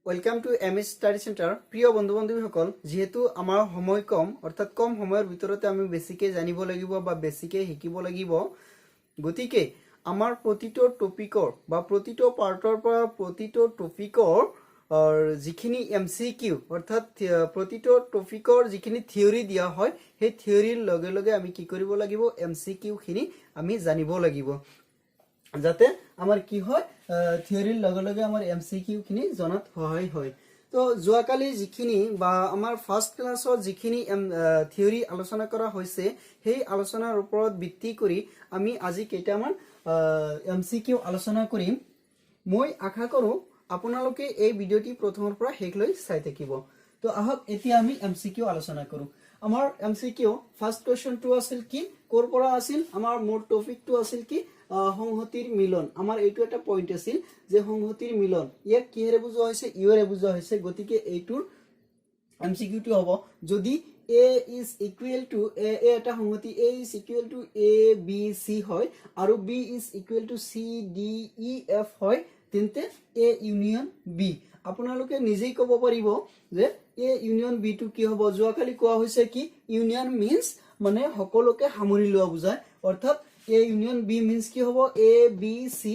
Welcome to MS study centre. প্ৰিয় বন্ধু বান্ধবীসকল, যেহেতু আমাৰ সময় কম, অৰ্থাৎ কম সময়ৰ ভিতৰতে আমি বেছিকৈ জানিব লাগিব বা বেছিকৈ শিকিব লাগিব, গতিকে আমাৰ প্ৰতিটো টপিকৰ বা প্ৰতিটো পাৰ্টৰ পৰা প্ৰতিটো টপিকৰ যিখিনি এমচিকিউ অৰ্থাৎ প্ৰতিটো টপিকৰ যিখিনি থিয়ৰি দিয়া হয়, সেই থিয়ৰিৰ লগে লগে আমি কি কৰিব লাগিব, এমচিকিউখিনি আমি জানিব লাগিব, যাতে আমাৰ কি হয় থিয়ৰিৰ লগে লগে আমাৰ এমচিকিউখিনি জনাত সহায় হয়। তো যোৱাকালি যিখিনি বা আমাৰ ফাৰ্ষ্ট ক্লাছত যিখিনি থিয়ৰি আলোচনা কৰা হৈছে, সেই আলোচনাৰ ওপৰত ভিত্তি কৰি আমি আজি কেইটামান এমচিকিউ আলোচনা কৰিম। মই আশা কৰোঁ আপোনালোকে এই ভিডিঅ'টি প্ৰথমৰ পৰা শেষলৈ চাই থাকিব। তো আহক এতিয়া আমি এমচিকিউ আলোচনা কৰোঁ। আমাৰ এমচিকিউ ফাৰ্ষ্ট কুৱেশ্যনটো আছিল কি, ক'ৰ পৰা আছিল, আমাৰ মোৰ টপিকটো আছিল কি, সংহতিৰ মিলন। আমাৰ এইটো এটা পইণ্ট আছিল যে সংহতিৰ মিলন, ইয়াক কিহেৰে বুজোৱা হৈছে, ইউৰে বুজোৱা হৈছে। গতিকে এইটোৰ এমচিকিউটো হ'ব, যদি A is equal to A এটা সংহতি A is equal to A B C হয় আৰু B is equal to C D E F হয়, তেন্তে এ ইউনিয়ন বি। আপোনালোকে নিজেই ক'ব পাৰিব যে এ ইউনিয়ন বি টো কি হ'ব। যোৱাকালি কোৱা হৈছে কি, ইউনিয়ন মিন্স মানে সকলোকে সামৰি লোৱা বুজায়, অৰ্থাৎ এ ইউনিয়ন বি মিন্স কি হ'ব, এ বি চি,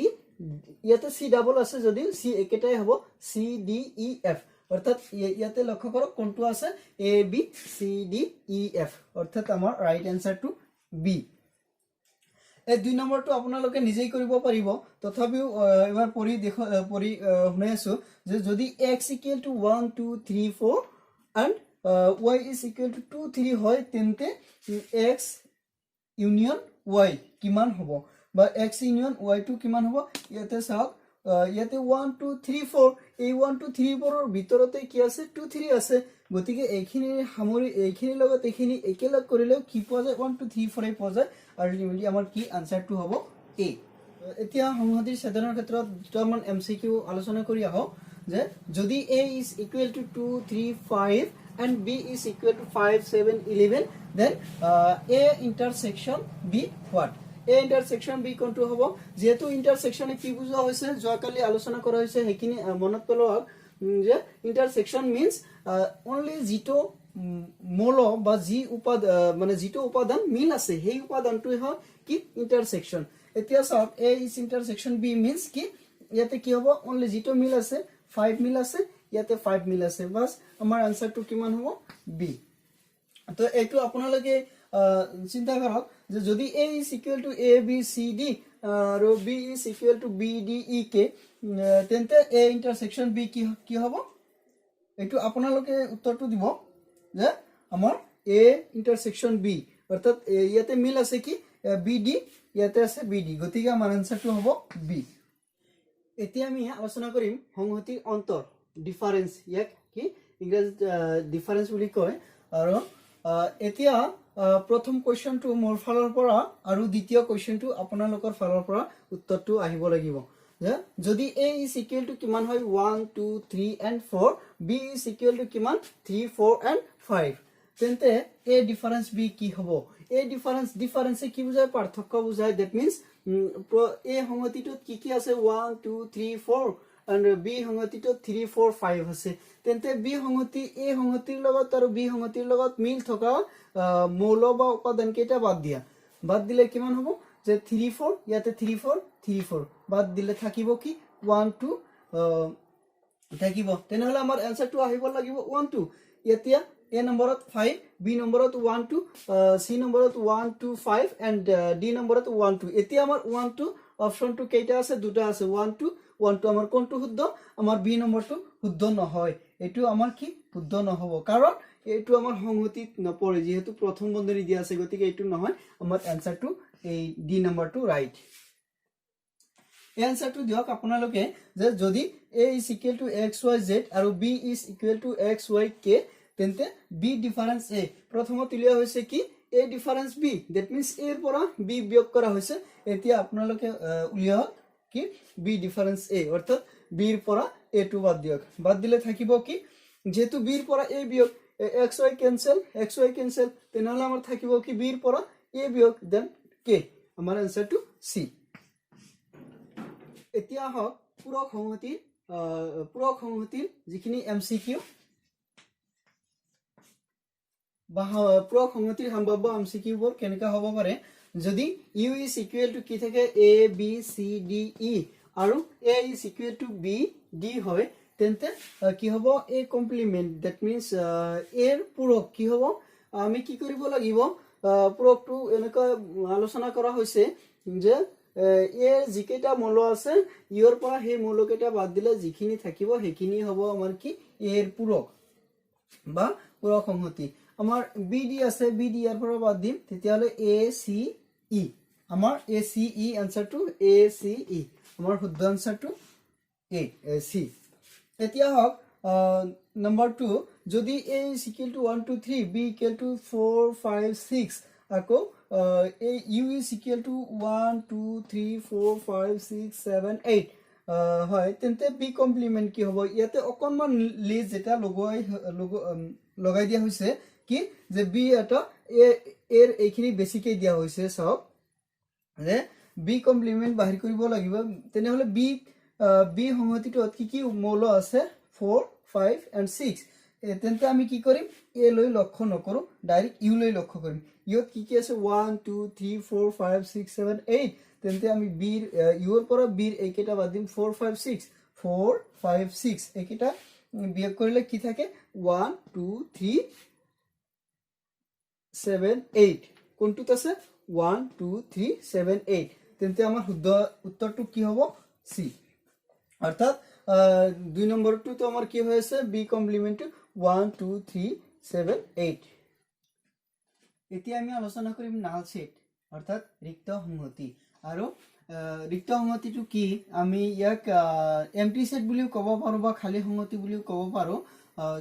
ইয়াতে চি ডাবল আছে যদিও চি একেটাই হ'ব, চি ডি ই এফ। অৰ্থাৎ ইয়াতে লক্ষ্য কৰক কোনটো আছে, A B C D E F, অৰ্থাৎ আমাৰ ৰাইট এনসাৰটো বি। এই 2 নম্বৰটো আপোনালোকে নিজেই কৰিব পাৰিব, তথাপিও এবাৰ পঢ়ি শুনাই আছো যে যদি x equal to 1 2 3 4 and y is equal to 2 3 হয়, তেন্তে x ইউনিয়ন y কিমান হ'ব বা x ইউনিয়ন y টো কিমান হ'ব। ইয়াতে চাওক, ইয়াতে 1 2 3 4, এই 1 2 3 4 ৰ ভিতৰতে কি আছে, 2 3 আছে। গতিকে এইখিনি সামৰি এইখিনিৰ লগত এইখিনি একেলগ কৰিলেও কি পোৱা যায়, 1 2 3 4 পোৱা যায়। আলটিমেটলি আমাৰ কি আনসাৰটো হ'ব এ। এতিয়া সংহতিৰ ছেদনৰ ক্ষেত্ৰত দুটামান এমচিকিউ আলোচনা কৰি আহক, যে যদি a is equal to 2 3 5 and b is equal to 5 7 11, then a intersection b what? a intersection b কোনটো হ'ব। যেহেতু ইন্টারসেকশনে কি বুজোৱা হৈছে, যোৱাকালি আলোচনা কৰা হৈছে, সেইখিনি মনত পেলাওক যে ইন্টারসেকশন মিন্স অনলি যিটো মৌল বা যি মানে যিটো উপাদান মিল আছে, সেই উপাদানটোই হয় কি ইন্টারসেকশন। এতিয়া চাওক, a is intersection b means কি, ইয়াতে কি হ'ব, অনলি যিটো মিল আছে 5 মিল আছে, ইয়াতে 5 মিল আছে, বাস আমাৰ আনসাৰটো কিমান হ'ব, বি। তো এইটো আপোনালোকে চিন্তা কৰক যে যদি a is equal to a b c d আৰু b is equal to b d e k, তেন্তে a intersection b কি হ'ব। এইটো আপোনালোকে উত্তৰটো দিব যে আমাৰ a intersection b, অৰ্থাৎ ইয়াতে মিল আছে কি বি ডি, ইয়াতে আছে বি ডি, গতিকে আমাৰ আনসাৰটো হ'ব বি। এতিয়া আমি আলোচনা কৰিম সংহতিৰ অন্তৰ, ডিফাৰেন্স, ইয়াক কি ইংৰাজীত ডিফাৰেন্স বুলি কয়। আৰু এতিয়া প্ৰথম কুৱেশ্যনটো মোৰ ফালৰ পৰা আৰু দ্বিতীয় কুৱেশ্যনটো আপোনালোকৰ ফালৰ পৰা উত্তৰটো আহিব লাগিব, যে যদি a is equal to কিমান হয় 1 2 3 and 4, b is equal to কিমান 3 4 and 5, তেন্তে a ডিফাৰেন্স b কি হ'ব। a ডিফাৰেন্সে কি বুজায়, পাৰ্থক্য বুজায়। দ্যাট মিন্স a সংহতিটোত কি কি আছে, 1 2 3 4 and b সংহতিটোত 3 4 5 আছে, তেন্তে b সংহতি a সংহতিৰ লগত আৰু b সংহতিৰ লগত মিল থকা মৌল বা উপাদান কেইটা বাদ দিলে কিমান হ'ব, যে 3 4, ইয়াতে 3 4 3 4 বাদ দিলে থাকিব কি 1 2 থাকিব, তেনেহলে আমাৰ আনসাৰটো আহিব লাগিব 1 2। এতিয়া a নম্বৰত 5, b নম্বৰত 1 2, c নম্বৰত 1 2 5 and d নম্বৰত 1 2। এতিয়া আমাৰ 1 2 অপশনটো কেইটা আছে, দুটা আছে, 1 2 1 2। আমাৰ কোনটো শুদ্ধ, আমাৰ বি নম্বৰটো শুদ্ধ নহয়, এইটো আমাৰ কি শুদ্ধ নহ'ব, কাৰণ এইটো আমাৰ সংহতিত নপৰে, যেহেতু প্ৰথম বন্ধনী দিয়া আছে, গতিকে এইটো নহয়। আমাৰ আনসাৰটো এই ডি নম্বৰটো ৰাইট। এই আনসাৰটো দিয়ক আপোনালোকে, যে যদি a is equal to x y z আৰু b is equal to x y k, তেন্তে b ডিফাৰেন্স a প্ৰথমত উলিয়া হৈছে কি a difference b, that means a ৰ পৰা b বিয়োগ কৰা হৈছে। এতিয়া আপোনালোকে উলিয়াওক কি b ডিফাৰেন্স a, অৰ্থাৎ b ৰ পৰা a টো বাদ দিয়ক, বাদ দিলে থাকিব কি, যেহেতু b ৰ পৰা a বিয়োগ, x y কেনসেল, তেনেহলে আমাৰ থাকিব কি b ৰ পৰা a বিয়োগ, দেন k, আমাৰ আনসাৰটো c। এতিয়া হওক পূৰক সংহতিৰ পূৰক সংহতিৰ যিখিনি MCQ বা পূৰক সংহতিৰ সম্ভাব্য MCQ বোৰ কেনেকা হ'ব পাৰে যদি U is equal to কি থাকে A B C D E আৰু A is equal to B D হয় তেন্তে কি হ'ব A complement that means A ৰ পূৰক কি হ'ব আমি কি কৰিব লাগিব পূৰকটো এনেকা আলোচনা কৰা হৈছে যে এ যিকেইটা মৌল আছে ইৰ পৰা সেই মৌলকেইটা বাদ দিলে যিখিনি থাকিব সেইখিনি হ'ব আমাৰ কি এৰ পূৰক বা পূৰক সংহতি আমাৰ BD আছে BD ইয়াৰ পৰা বাদ দিম তেতিয়ালে ACE আমাৰ ACE আনসাৰটো ACE আমাৰ শুদ্ধ আনসাৰটো AC এতিয়া হক number 2 যদি A is equal to 1 2 3 B equal to 4 5 6 আকৌ U is equal to 1 2 3 4 5 6 7 8 হয় তেন্তে B complement কি হ'ব ইয়াতে অকনমান লিষ্ট যেটা লগাই দিয়া হৈছে কি যে B এটা এর এইখিনি বেছিকৈ দিয়া হৈছে সব যে B complement বাহিৰ কৰিব লাগিব তেনেহলে B সংহতিটো কি মৌল আছে 4 5 and 6 তেন্তে আমি কি কৰিম A লৈ লক্ষ্য নকৰো ডাইৰেক্ট U লৈ লক্ষ্য কৰিম ইয়ত কি আছে 1 2 3 4 5 6 7 8 তেন্তে আমি B U ৰ পৰা B এইকেইটা বাদ দিম 4 5 6 4 5 6 এইকেইটা বিয়োগ কৰিলে কি থাকে 1 2 3 7 8 কোনটোত আছে 1 2 3 7 8 তেন্তে আমাৰ শুদ্ধ উত্তৰটো কি হ'ব C অৰ্থাৎ 2 নম্বৰটো তো আমাৰ কি হৈ আছে B কমপ্লিমেন্ট 1 2 3 7 8 এতিয়া আমি আলোচনা কৰিম নাল সেট অৰ্থাৎ ৰিক্ত সংহতি আৰু ৰিক্ত সংহতিটো কি আমি ইয়াক এমটি সেট বুলিও ক'ব পাৰো বা খালি সংহতি বুলিও ক'ব পাৰো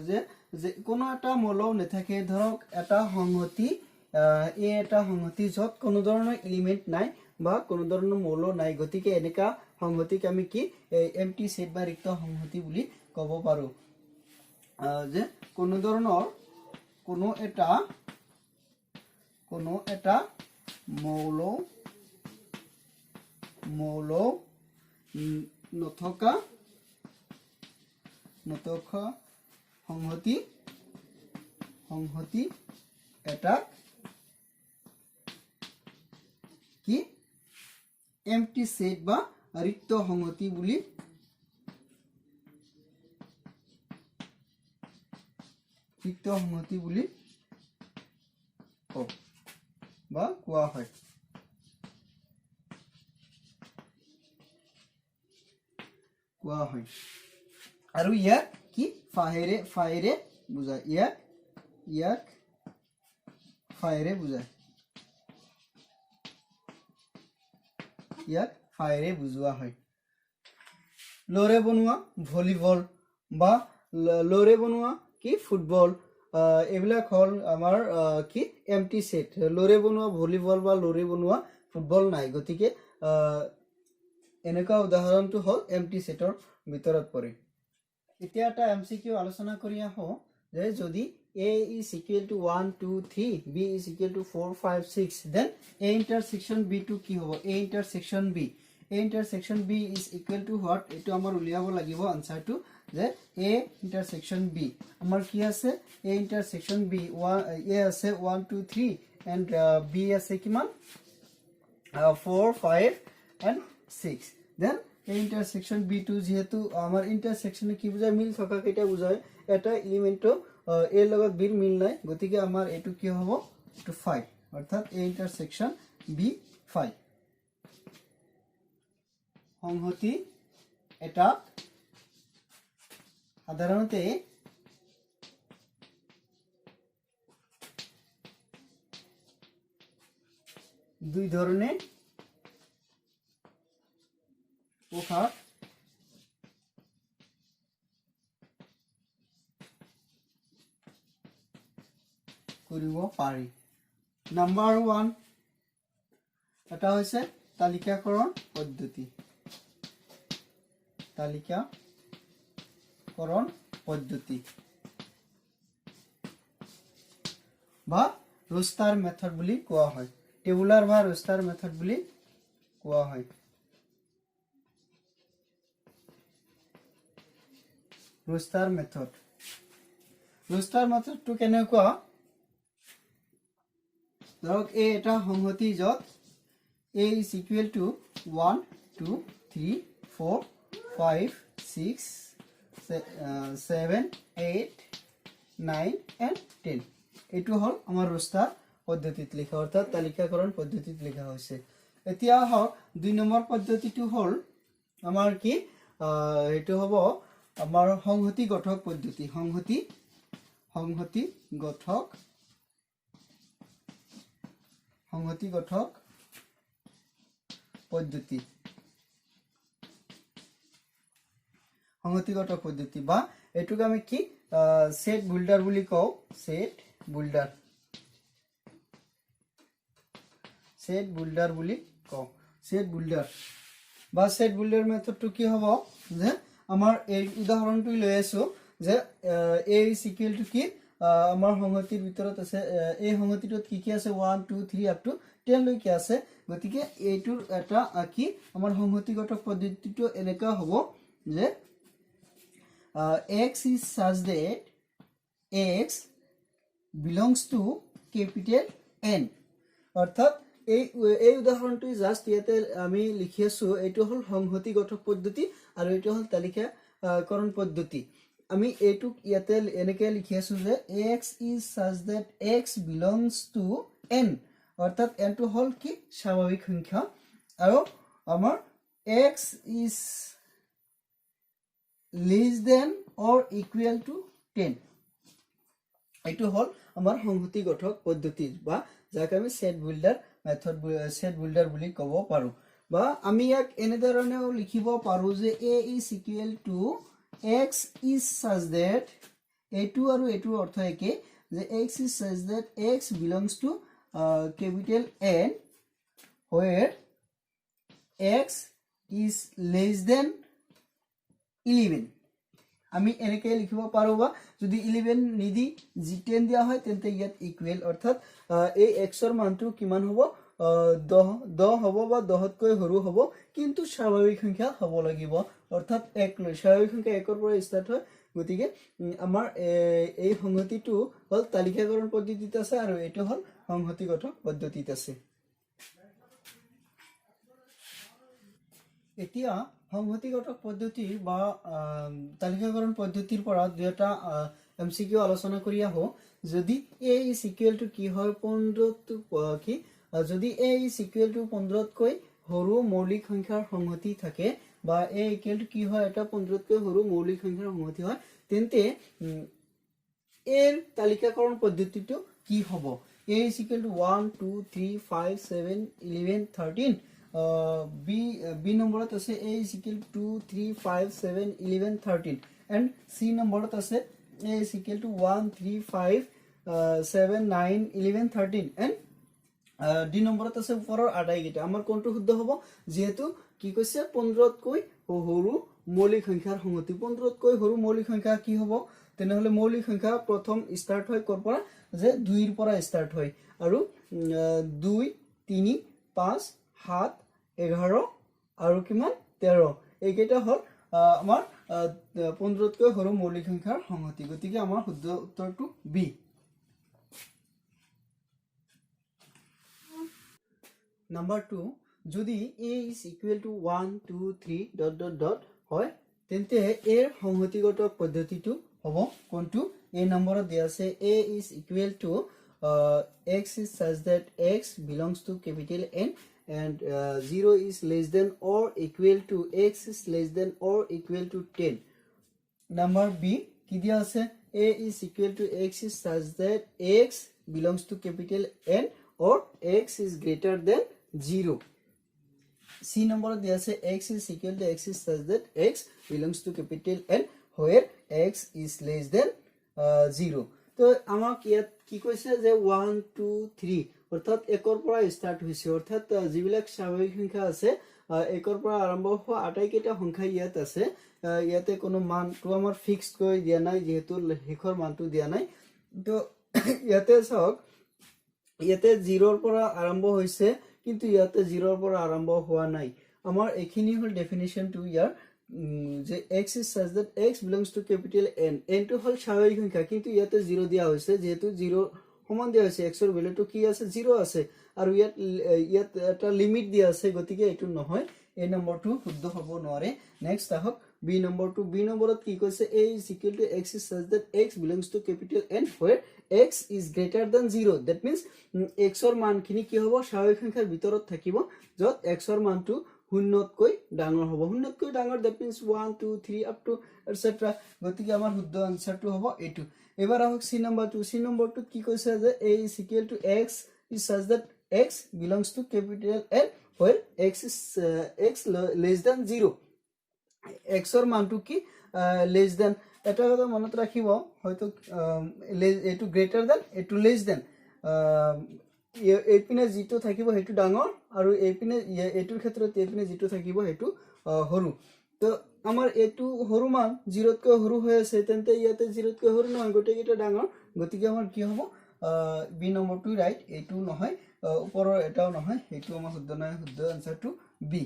যে কোনো এটা মৌল নেথাকে ধৰক এটা সংহতি এটা সংহতি যত কোনো ধৰণৰ এলিমেন্ট নাই বা কোনো ধৰণৰ মৌল নাই গতিকে এনেকা সংহতিক আমি কি এমটি সেট বা ৰিক্ত সংহতি বুলি ক'ব পাৰো যে কোনো ধৰণৰ কোনো এটা মৌল নথকা সংহতি এটা কি এমটি সেট বা ৰিক্ত সংহতি বুলি বা কোৱা হয় আৰু ইয়াক কি ফাইৰে বুজায় ইয়াক ফাইৰে বুজোৱা হয় লৰে বনোৱা ভলিবল বা লৰে বনোৱা কি ফুটবল এবিলাক হল আমাৰ কি এমটি সেট লৰে বনোৱা ভলিবল বা লৰে বনোৱা ফুটবল নাই গতিকে এনেকা উদাহৰণটো হল এমটি সেটৰ ভিতৰত পৰে এতিয়া এটা এমসিকিউ আলোচনা কৰি আহো যে যদি A is equal to 1 2 3 B is equal to 4 5 6 then A intersection B2 কি হ'ব A intersection B is equal to what এটো আমাৰ উলিয়াব লাগিব আনসাৰটো যে A intersection B আমাৰ কি আছে A intersection B A আছে 1 2 3 and B আছে কিমান 4 5 and 6 then A intersection B2 যেহেতু আমাৰ intersection কি বুজায় মিল থকা কেইটা বুজায় এটা এলিমেন্ট এৰ লগত বিৰ মিল নাই গতিকে আমাৰ এটো কি হ'ব টু 5 অৰ্থাৎ A intersection B5 সংহতি এটা সাধাৰণতে দুই ধৰণে প্ৰকাশ কৰিব পাৰি নাম্বাৰ 1 এটা হৈছে তালিকাকৰণ পদ্ধতি বা ৰোস্টাৰ মেথড বুলি কোৱা হয় টেবুলাৰ বা ৰোস্টাৰ মেথড বুলি কোৱা হয় ৰোষ্টাৰ মেথড ৰোষ্টাৰ মেথডটো কেনেকুৱা ধৰক এই এটা সংহতি য'ত a is equal to 1 2 3 4 5 6 7 8 9 and 10 এইটো হল আমাৰ ৰোষ্টাৰ পদ্ধতিত লিখা অৰ্থাৎ তালিকাকৰণ পদ্ধতিত লিখা হৈছে এতিয়া হওক 2 নম্বৰ পদ্ধতিটো হল আমাৰ কি এটো হ'ব আমাৰ সংহতি গঠক পদ্ধতি সংহতি গঠক পদ্ধতি সংহতিগত পদ্ধতি বা এটুক আমি কি সেট বিল্ডার বুলি কও সেট বিল্ডার বুলি কও সেট বিল্ডার বা সেট বিল্ডার মেথডটো কি হ'ব যে আমাৰ এই উদাহৰণটো লৈ আছো যে a is equal to কি আমাৰ সংহতিৰ ভিতৰত আছে এই সংহতিটোত কি কি আছে 1 2 3 up to 10 লৈকে আছে গতিকে এইটোৰ এটা কি আমাৰ সংহতিগত পদ্ধতিটো এনেকা হ'ব যে x is such that x belongs to capital N অর্থাৎ এই উদাহৰণটো জাস্ট ইয়াতে আমি লিখি আছো এইটো হল সংহতিগত পদ্ধতি আৰু এইটো হল তালিকাকৰণ পদ্ধতি আমি এইটো ইয়াতে এনেকে লিখি আছো যে x is such that x belongs to N অর্থাৎ n টো হল কি স্বাভাৱিক সংখ্যা আৰু আমাৰ x is less than or equal to 10 এইটো হল আমাৰ সংহতি গঠক পদ্ধতি বা যাক আমি set builder method set builder বুলি ক'ব পাৰো বা আমি ইয়াক এনেধৰণেও লিখিব পাৰো যে a is equal to x is such that এইটো আৰু এইটোৰ অৰ্থ একে যে x is such that x belongs to capital N where x is less than 11 আমি এনেকে লিখিব পাৰো বা যদি 11 নিদি g10 দিয়া হয় তেন্তে ইয়াত ইকুৱেল অৰ্থাৎ এই x ৰ মানটো কিমান হ'ব 10 হ'ব বা 10 তকৈ সৰু হ'ব কিন্তু স্বাভাৱিক সংখ্যা হ'ব লাগিব অৰ্থাৎ 1 লৈ স্বাভাৱিক সংখ্যা 1 ৰ পৰা ষ্টাৰ্ট হয় গতিকে আমাৰ এই সংহতিটো হল তালিকাকৰণ পদ্ধতিত আছে আৰু এটো হল সংহতিগত পদ্ধতিত আছে এতিয়া সংহতিগত পদ্ধতি বা তালিকাকৰণ পদ্ধতিৰ পৰা দুটা এমসিকিউ আলোচনা কৰি আহো যদি a is equal to কি হয় 15 to কি যদি a is equal to 15 তকৈ সৰু মৌলিক সংখ্যাৰ সংহতি থাকে বা a equal to কি হয় এটা 15 তকৈ সৰু মৌলিক সংখ্যাৰ সংহতি হয় তেন্তে এৰ তালিকাকৰণ পদ্ধতিটো কি হ'ব a is equal to 1 2 3 5 7 11 13 b নম্বৰত আছে a is equal to 2 3 5 7 11 13 and c নম্বৰত আছে a is equal to 1 3 5 7 9 11 13 and d নম্বৰত আছে ওপৰৰ আটাইকেইটা আমাৰ কোনটো শুদ্ধ হ'ব যেহেতু কি কৈছে 15 তকৈ সৰু মৌলিক সংখ্যাৰ সংহতি 15 তকৈ সৰু মৌলিক সংখ্যা কি হ'ব তেনেহলে মৌলিক সংখ্যা প্ৰথম স্টাৰ্ট হয় কৰ পৰা যে 2 ৰ পৰা স্টাৰ্ট হয় আৰু 2 3 5 7 11 আৰু কিমান 13 এইকেইটা হল আমাৰ 15 তকৈ সৰু মৌলিক সংখ্যাৰ সংহতি গতিকে আমাৰ শুদ্ধ উত্তৰটো বি নাম্বাৰ 2 যদি a is equal to 1 2 3 dot dot dot হয় তেন্তে এর সংহতিগত পদ্ধতিটো হ'ব কোনটো এই নম্বৰত দিয়া আছে a is equal to x is such that x belongs to capital N and 0 is less than or equal to x is less than or equal to 10 number b কি দিয়া আছে a is equal to x is such that x belongs to capital N or x is greater than 0 c number দিয়া আছে x is equal to x is such that x belongs to capital N where x is less than 0 তো আমাক ইয়াত কি কৈছে যে 1 2 3 অৰ্থাৎ একৰ পৰা স্টাৰ্ট হৈছে অৰ্থাৎ যিবিলাক স্বাভাৱিক সংখ্যা আছে একৰ পৰা আৰম্ভ হোৱা আটাইকেইটা সংখ্যা ইয়াত আছে ইয়াতে কোনো মানটো আমাৰ ফিক্সড কৰি দিয়া নাই যেহেতু শেষৰ মানটো দিয়া নাই তো ইয়াতে চাওক ইয়াতে 0 ৰ পৰা আৰম্ভ হৈছে কিন্তু ইয়াতে 0 ৰ পৰা আৰম্ভ হোৱা নাই আমাৰ এখিনি হল ডেফিনিশনটো ইয়াৰ যে x is such that x belongs to capital N n টো হল স্বাভাবিক সংখ্যা কিন্তু ইয়াতে 0 দিয়া হৈছে যেহেতু 0 সমান দিয়া হৈছে x ৰ ভ্যালুটো কি আছে 0 আছে আৰু ইয়াত এটা লিমিট দিয়া আছে গতিকে এটো নহয় a নম্বৰটো শুদ্ধ হ'ব নোৱাৰে নেক্সট আহক b নম্বৰটো b নম্বৰত কি কৈছে a is equal to x is such that x belongs to capital N where x is greater than 0 that means x ৰ মানখিনি কি হ'ব স্বাভাবিক সংখ্যাৰ ভিতৰত থাকিব যত x ৰ মানটো শূন্যতকৈ ডাঙৰ হ'ব শূন্যতকৈ ডাঙৰ that means 1 2 3 up to etc গতিকে আমাৰ শুদ্ধ আনসাৰটো হ'ব এটো এবাৰ আহক c নম্বৰটো কি কৈছে যে a is equal to x is such that x belongs to capital N where x is x less than 0 x ৰ মানটো কি less than এটা কথা মনত ৰাখিব হয়তো এটো greater than এটো less than এইপিনে যেটো থাকিব হেতু ডাঙৰ আৰু এইপিনে এটোৰ ক্ষেত্ৰত এইপিনে যেটো থাকিব হেতু হৰু তো আমাৰ এটো হৰু মান 0 তকৈ হৰু হৈ আছে তেন্তে ইয়াতে 0 তকৈ হৰু নহয় গটেকিটা ডাঙৰ গতিকে আমাৰ কি হ'ব বি নম্বৰটো ৰাইট এটো নহয় ওপৰৰ এটাও নহয় এটো আমাৰ শুদ্ধ নহয় শুদ্ধ আনসাৰটো বি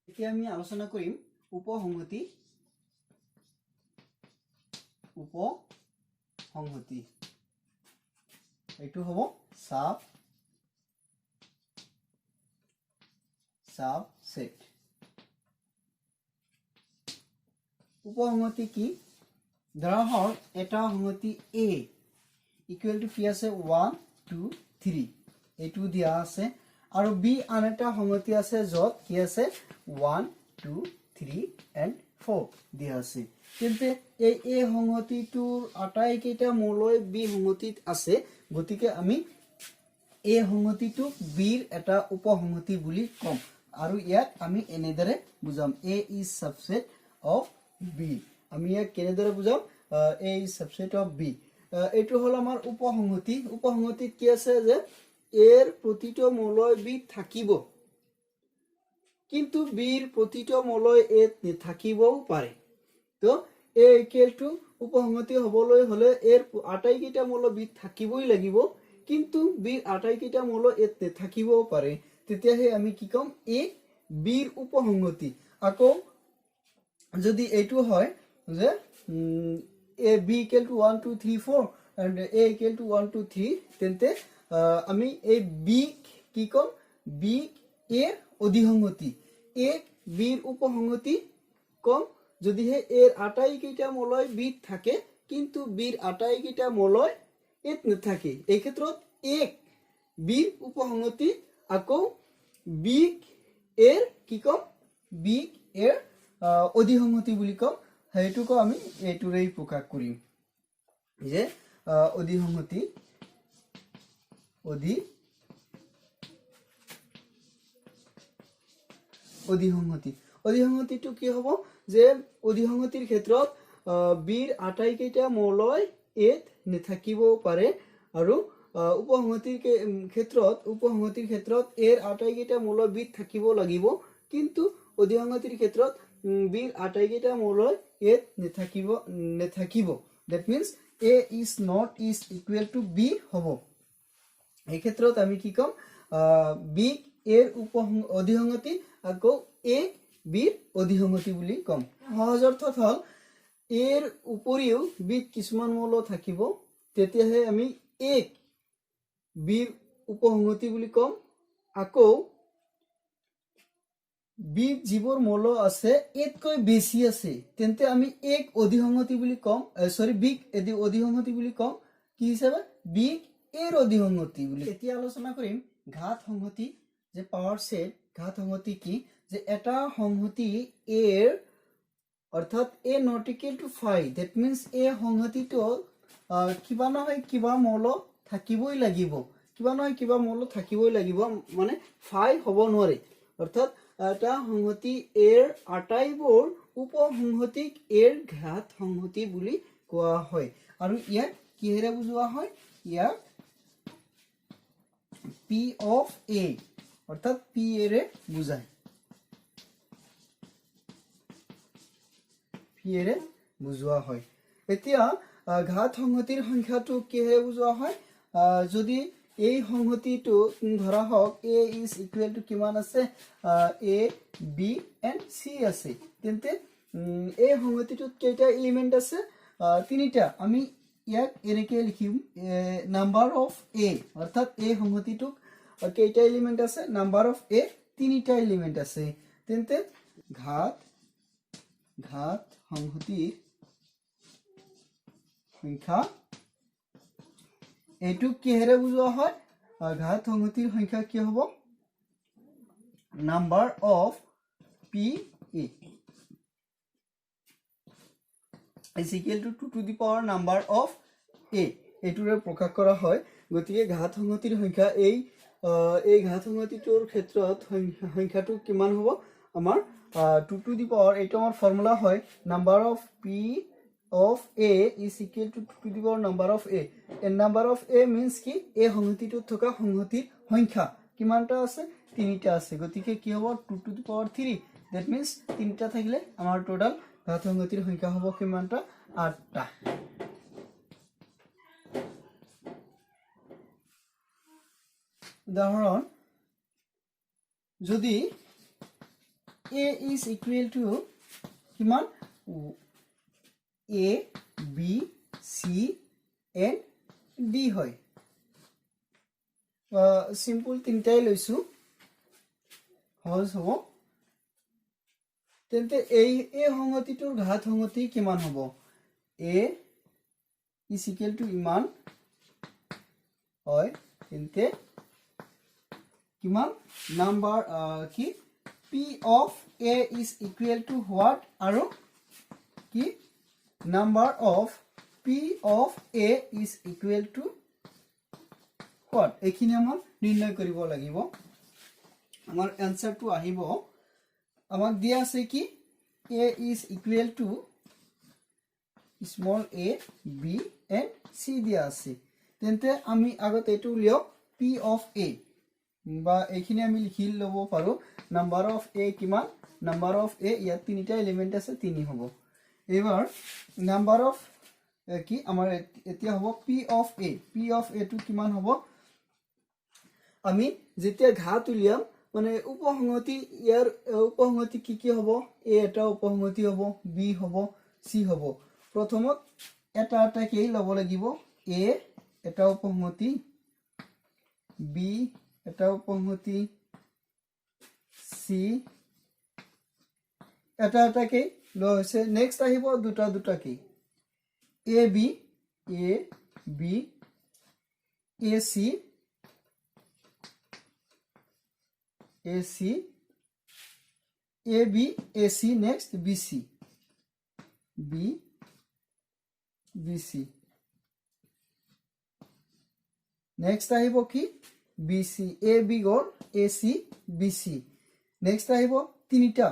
এতিয়া আমি আলোচনা কৰিম উপসংহতি এটো হ'ব সাবসেট উপসংহতি কি ধৰা হওক এটা সংহতি a ইকুৱেল টু কি আছে 1 2 3 এটো দিয়া আছে আৰু b আন এটা সংহতি আছে যত কি আছে 1 2 3 and 4 দিয়া আছে কিন্তু এই a সংহতিটোৰ আটাইকেইটা মৌলয় b সংহতিত আছে গতিকে আমি a সংহতিটো b ৰ এটা উপসংহতি বুলি কম আৰু ইয়াত আমি এনেদৰে বুজাম a is subset of b আমি ইয়াক কেনেদৰে বুজাম a is subset of b এটো হল আমাৰ উপসংহতিত কি আছে যে এৰ প্ৰতিটো মৌলয় b থাকিব কিন্তু b ৰ প্ৰতিটো মৌলয় a থাকিবও পাৰে তো a ইকুৱেল টু উপসংহতি হ'বলৈ হলে এর আটাইকেইটা মৌল b থাকিবই লাগিব কিন্তু b আটাইকেইটা মৌল a থাকিবও পাৰে তেতিয়াহে আমি কি কম a b ৰ উপসংহতি আকৌ যদি এটো হয় যে a b equal to 1 2 3 4 and a equal to 1 2 3 তেন্তে আমি এই b কি কম b এর অধিসংহতি a b ৰ উপসংহতি কম যদি হে এৰ আটাইকেইটা মৌলয় b থাকে কিন্তু b ৰ আটাইকেইটা মৌলয় a নাথাকে এই ক্ষেত্ৰত a b ৰ উপসংহতি আকৌ b এৰ কি কম b এৰ অধিসংহতি বুলি কম হেতুকো আমি এটুৰেই প্ৰকাশ কৰিম যে অধিসংহতিটো কি হ'ব যে অধিসংহতিৰ ক্ষেত্ৰত বিৰ আটাইকেইটা মৌলয় a নাথাকিবও পাৰে আৰু উপসংহতিৰ ক্ষেত্ৰত এৰ আটাইকেইটা মৌলয় b থাকিব লাগিব কিন্তু অধিসংহতিৰ ক্ষেত্ৰত বিৰ আটাইকেইটা মৌলয় a নাথাকিব that means a is not is equal to b হ'ব এই ক্ষেত্ৰত আমি কি কম b এৰ অধিসংহতি আকৌ a b ৰ অধিসংহতি বুলি কম সহজ অৰ্থত হল এৰ উপৰিও b কিছুমান মৌল থাকিব তেতিয়াহে আমি a b ৰ উপসংহতি বুলি কম আকৌ b যিবোৰ মৌল আছে এতকৈ বেছি আছে তেন্তে আমি এক অধিসংহতি বুলি কম সরি b অধিসংহতি বুলি কম কি হিচাপে b এর অধিসংহতি বুলি এতিয়া আলোচনা কৰিম ঘাত সংহতি যে পাৱাৰ সেট ঘাত সংহতি কি যে এটা সংহতি এর অর্থাৎ a not equal to 5 that means a সংহতিটো কিবা নহয় কিবা মৌল থাকিবই লাগিব মানে 5 হ'ব নোৱাৰে অৰ্থাৎ এটা সংহতি এৰ আটাইবোৰ উপসংহতিক এৰ ঘাত সংহতি বুলি কোৱা হয় আৰু ইয়াক কিহেৰে বুজোৱা হয় ইয়াক p of a অৰ্থাৎ p এৰে বুজায় বুজোৱা হয় এতিয়া ঘাত সংহতিৰ সংখ্যাটো কিহেৰে বুজোৱা হয় যদি এই সংহতিটো ধৰা হওক a is equal to কিমান আছে a b and c আছে তেন্তে এই সংহতিটোত কেইটা এলিমেন্ট আছে তিনিটা আমি ইয়াক এনেকৈ লিখিম নাম্বাৰ অফ a অৰ্থাৎ এই সংহতিটোক কেইটা এলিমেন্ট আছে নাম্বাৰ অফ a তিনিটা এলিমেন্ট আছে তেন্তে ঘাত সংহতিৰ সংখ্যা এইটো কিহেৰে বুজোৱা হয় ঘাত সংহতিৰ সংখ্যা কি হ'ব number of p a is equal to 2 to the power number of a এইটোৰে প্ৰকাশ কৰা হয় গতিকে ঘাত সংহতিৰ সংখ্যা এই ঘাত সংহতিটোৰ ক্ষেত্ৰত সংখ্যাটো কিমান হ'ব আমাৰ 2 to the power এইটো আমাৰ ফৰ্মুলা হয় number of p of a is equal to 2 to the power number of a and number of a means কি এই সংহতিটোত থকা সংহতিৰ সংখ্যা কিমানটা আছে তিনিটা আছে গতিকে কি হ'ব 2 to the power 3 that means তিনিটা থাকিলে আমাৰ টোটাল ঘাত সংহতিৰ সংখ্যা হ'ব কিমানটা 8টা উদাহৰণ যদি a is equal to কিমান a b c and d হয় সিম্পল তিনটাই লৈছো সহজ হ'ব তেন্তে এই সংহতিটোৰ ঘাত সংহতি কিমান হ'ব a is equal to ইমান হয় তেন্তে কিমান নাম্বাৰ কি p of a is equal to what আৰু কি number of p of a is equal to what এইখিনি আমাৰ নিৰ্ণয় কৰিব লাগিব আমাৰ আনসাৰটো আহিব আমাক দিয়া আছে কি a is equal to small a b and c দিয়া আছে তেন্তে আমি আগত এটো লিও p of a বা এইখিনি আমি লিখি লব পাৰো নাম্বাৰ অফ a কিমান নাম্বাৰ অফ a ইয়াত তিনিটা এলিমেন্ট আছে 3 হ'ব এবাৰ নাম্বাৰ অফ কি আমাৰ এতিয়া হ'ব p of a টো কিমান হ'ব আমি যেতিয়া ঘাত উলিয়াম মানে উপসংহতি ইয়াৰ উপসংহতি কি হ'ব a এটা উপসংহতি হ'ব b হ'ব c হ'ব প্ৰথমত এটা কি ল'ব লাগিব a এটা উপসংহতি b এটা উপসংহতি c এটা কি লো হৈছে নেক্সট আহিব দুটা কি a b a c a b a c next b c next আহিব কি b c a b গৰ a c b c next আহিব তিনিটা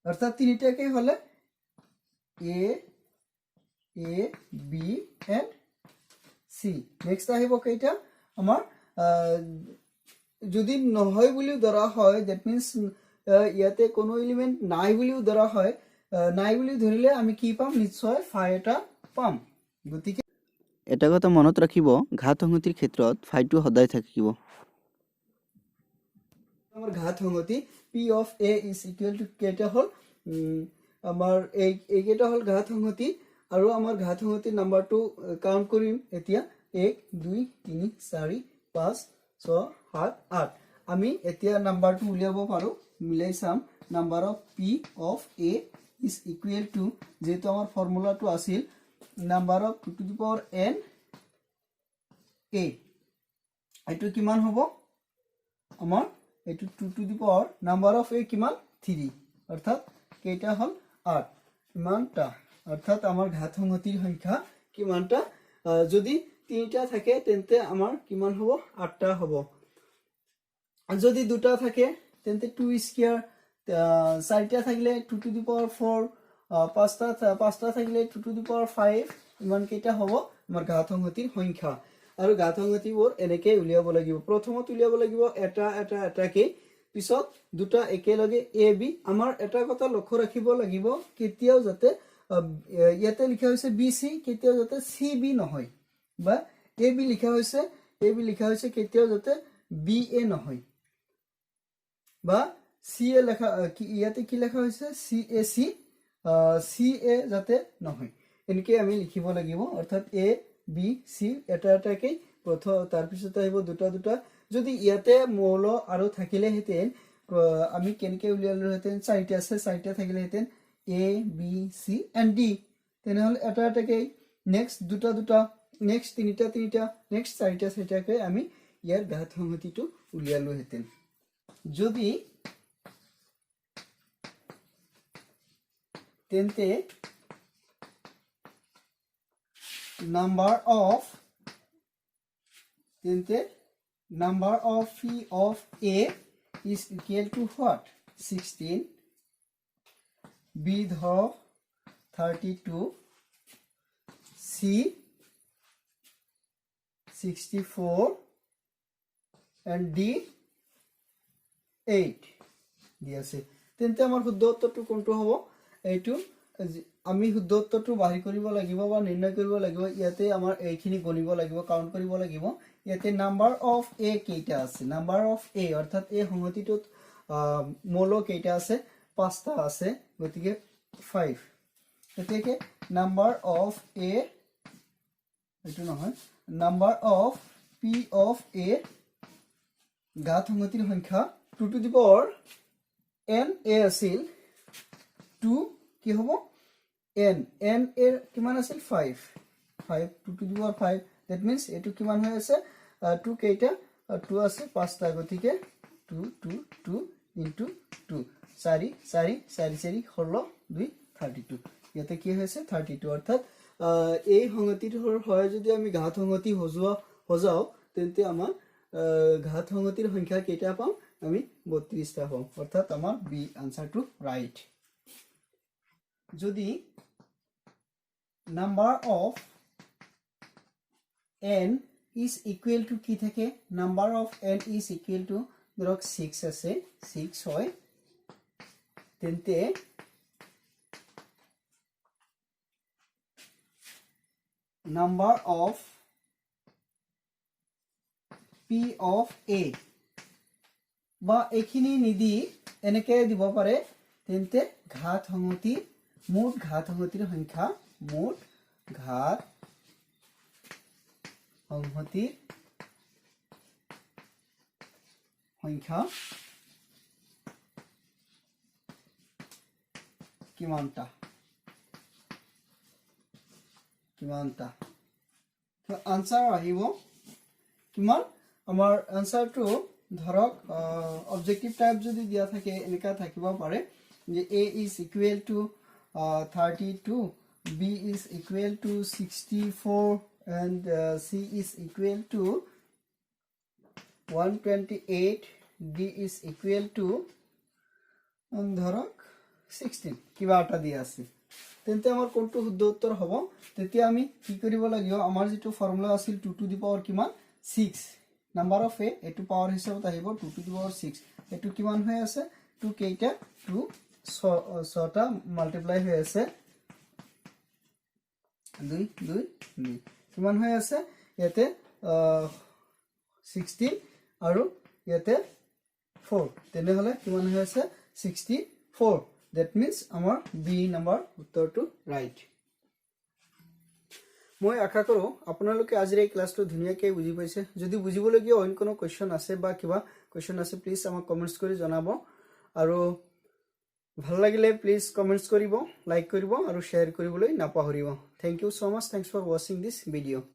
অর্থাৎ তিনিটা কি হলে a b and c next আহিব কেইটা আমাৰ যদি নহয় বুলি ধৰা হয় দ্যাট মিন্স ইয়াতে কোনো এলিমেন্ট নাই বুলিও ধৰা হয় নাই বুলি ধৰিলে আমি কি পাম নিশ্চয় ফাই এটা পাম গতিকে এটা কথা মনত ৰাখিব ঘাত সংহতিৰ ক্ষেত্ৰত ফাইটো সদায় থাকিব আমাৰ ঘাত সংহতি p of a is equal to কেইটা হল আমাৰ এইকেইটা হল ঘাত সংহতি আৰু আমাৰ ঘাত সংহতি নাম্বাৰটো কাউন্ট কৰিম এতিয়া 1 2 3 4 5 6 7 8 আমি এতিয়া নাম্বাৰটো উলিয়াব পাৰো মিলাই চাম number of p of a is equal to যেটো আমাৰ ফৰ্মুলাটো আছিল number of 2 to the power n a এটো কিমান হ'ব আমাৰ এটো 2 to the power number of a কিমান 3 অৰ্থাৎ কেইটা হল 8 ইমানটা অৰ্থাৎ আমাৰ ঘাত সংহতিৰ সংখ্যা কিমানটা যদি তিনিটা থাকে তেন্তে আমাৰ কিমান হ'ব 8টা হ'ব যদি দুটা থাকে তেন্তে 2 স্কয়ার চাৰিটা থাকিলে 2 to the power 4 পাঁচটা থাকিলে 2 to the power 5 ইমান কেইটা হ'ব আমাৰ ঘাত সংহতিৰ সংখ্যা আৰু ঘাত সংহতিবোৰ এনেকৈ উলিয়াব লাগিব প্ৰথমত উলিয়াব লাগিব এটাকে পিছত দুটা একেলগে a b আমাৰ এটা কথা লক্ষ্য ৰাখিব লাগিব কেতিয়াও যাতে ইয়াতে লিখা হৈছে b c কেতিয়াও যাতে c b নহয় বা এ বি লিখা হৈছে কেতিয়াও যাতে বি এ নহয় বা সি এ লেখা ইয়াতে কি লেখা হৈছে সি এ যাতে নহয় এনেকৈ আমি লিখিব লাগিব অৰ্থাৎ এ বি সি এটা এটাকৈ প্ৰথম তাৰপিছত আহিব দুটা দুটা যদি ইয়াতে মৌল আৰু থাকিলেহেঁতেন আমি কেনেকৈ উলিয়ালোহেঁতেন চাৰিটা থাকিলেহেঁতেন এ বি চি এণ্ড ডি তেনেহ'লে এটা এটাকৈ নেক্সট দুটা দুটা নেক্সট তিনিটা নেক্সট চাৰিটাকৈ আমি ইয়াৰ ঘাত সংহতিটো উলিয়ালোহেঁতেন যদি তেন্তে number of phi of A is equal to what? 16, B ধর 32, C 64 and D 8 দিয়া আছে তেন্তে আমাৰ শুদ্ধ উত্তৰটো কোনটো হ'ব এইটো আমি শুদ্ধ উত্তৰটো বাহিৰ কৰিব লাগিব বা নিৰ্ণয় কৰিব লাগিব ইয়াতে আমাৰ এইখিনি গণিব লাগিব কাউন্ট কৰিব লাগিব ইয়াতে নাম্বাৰ অফ এ কেইটা আছে নাম্বাৰ অফ এ অৰ্থাৎ এই সংহতিটোত মৌল কেইটা আছে পাঁচটা আছে গতিকে 5 এতেকে নাম্বাৰ অফ এ এটো নহয় নাম্বাৰ অফ পি অফ এ ঘাত সংহতিৰ সংখ্যা 2 to the power n a আছিল 2 কি হ'ব n এর কিমান আছিল 5 2 to the power 5 that means এটো কিমান হৈ আছে 2 কেইটা 2 আছে 5টা গতিকে 2 2 2 into 2 4 4 4 4 16 2 32 ইয়াতে কি হৈছে 32 অৰ্থাৎ এই সংহতিটোৰ হয় যদি আমি ঘাত সংহতি হজাও তেন্তে আমাৰ ঘাত সংহতিৰ সংখ্যা কেইটা পাম আমি 32টা পাম অৰ্থাৎ আমাৰ বি আনসাৰটো ৰাইট যদি number of n is equal to কি থাকে number of n is equal to ধৰক 6 আছে 6 হয় তেন্তে number of p of a বা এখিনি নিদি এনেকে দিব পাৰে তেন্তে ঘাত সংহতি মুঠ ঘাত সংহতিৰ সংখ্যা মুঠ ঘাত সংহতিৰ সংখ্যা কিমানটা তো আনসাৰ আহিব কিমান আমাৰ আনসাৰটো ধৰক অবজেক্টিভ টাইপ যদি দিয়া থাকে এনেকা থাকিব পাৰে যে a is equal to 32 B is equal to 64 and C is equal to 128 D is equal to ধৰক 16 কিবা এটা দিয়া আছে তেন্তে আমাৰ কোনটো শুদ্ধ উত্তৰ হ'ব তেতিয়া আমি কি কৰিব লাগিব আমাৰ যেটো ফৰ্মুলা আছিল 2 টু দি পাৱাৰ কিমান 6 নাম্বাৰ অফ এ এটো পাৱাৰ হিচাপত আহিব 2 টু দি পাৱাৰ 6 এটো কিমান হৈ আছে 2 কেইটা 2 6টা মাল্টিপ্লাই হৈ আছে 2 2 2 কিমান হৈ আছে ইয়াতে 16 আৰু ইয়াতে 4 তেনেহলে কিমান হৈ আছে 64 that means আমাৰ বি নম্বৰ উত্তৰটো ৰাইট মই আশা কৰো আপোনালোকে আজিৰ এই ক্লাছটো ধুনিয়াকৈ বুজি পাইছে যদি বুজিবলগীয়া অইন কোনো কোৱেশ্চন আছে বা কিবা কোৱেশ্চন আছে প্লিজ আমাক কমেন্টছ কৰি জনাব আৰু ভাল লাগিলে প্লিজ কমেন্টছ কৰিব লাইক কৰিব আৰু শেয়াৰ কৰিবলৈ নাপাহৰিব thank you so much thanks for watching this video